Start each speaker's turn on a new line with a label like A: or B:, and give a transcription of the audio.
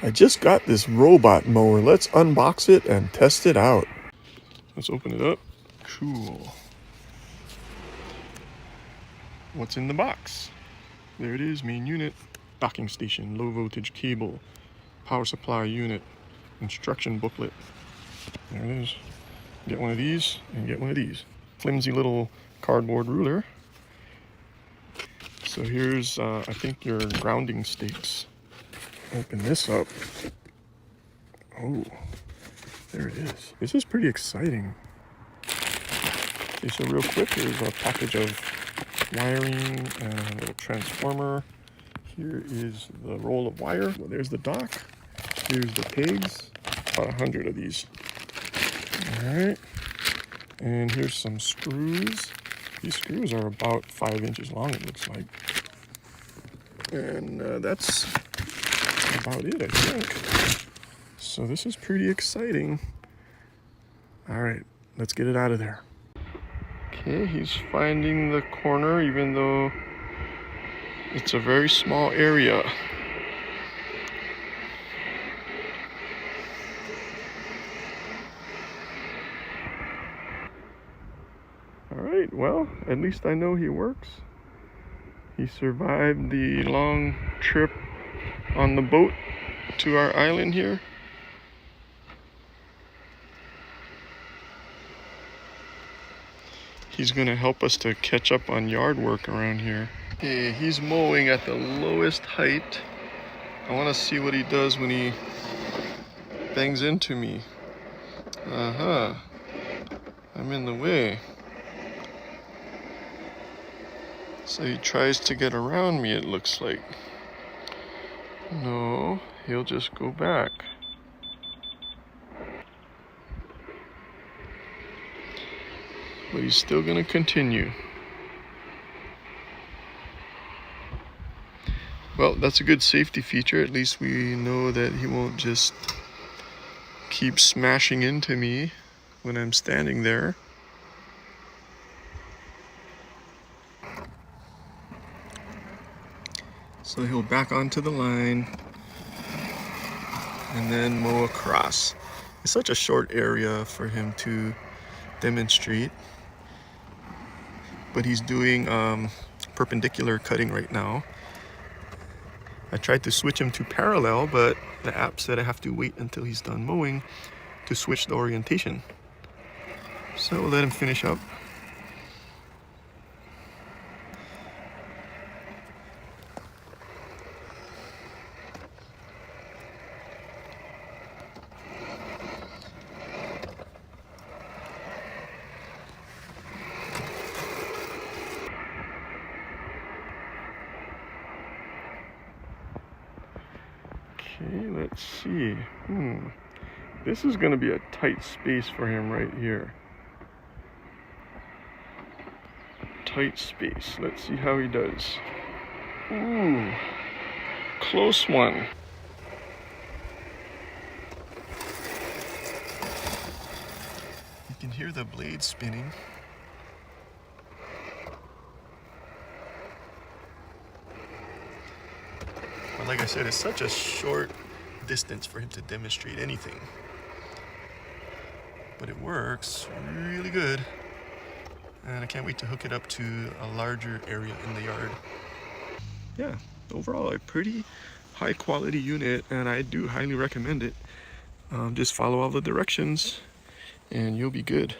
A: I just got this robot mower. Let's unbox it and test it out. Let's open it up. Cool. What's in the box? There it is, main unit, docking station, low voltage cable, power supply unit, instruction booklet. There it is. Get one of these and get one of these. Flimsy little cardboard ruler. So here's, I think, your grounding stakes. Open this up. Oh, there it is. This is pretty exciting. Okay, so real quick, here's a package of wiring and a little transformer. Here is the roll of wire. Well, there's the dock. Here's the pegs. About 100 of these. All right. And here's some screws. These screws are about 5 inches long, it looks like. And that's about it, I think. So this is pretty exciting. All right, let's get it out of there. Okay, he's finding the corner, even though it's a very small area. All right, well, at least I know he works. He survived the long trip on the boat to our island here. He's gonna help us to catch up on yard work around here. Okay, he's mowing at the lowest height. I wanna see what he does when he bangs into me. I'm in the way. So he tries to get around me, it looks like. No, he'll just go back. But he's still gonna continue. Well, that's a good safety feature. At least we know that he won't just keep smashing into me when I'm standing there. So he'll back onto the line and then mow across. It's such a short area for him to demonstrate, but he's doing perpendicular cutting right now. I tried to switch him to parallel, but the app said I have to wait until he's done mowing to switch the orientation. So we'll let him finish up. Okay, let's see. This is going to be a tight space for him right here. Tight space. Let's see how he does. Ooh, close one. You can hear the blade spinning. But like I said, it's such a short distance for him to demonstrate anything. But it works really good. And I can't wait to hook it up to a larger area in the yard. Yeah, overall a pretty high quality unit, and I do highly recommend it. Just follow all the directions and you'll be good.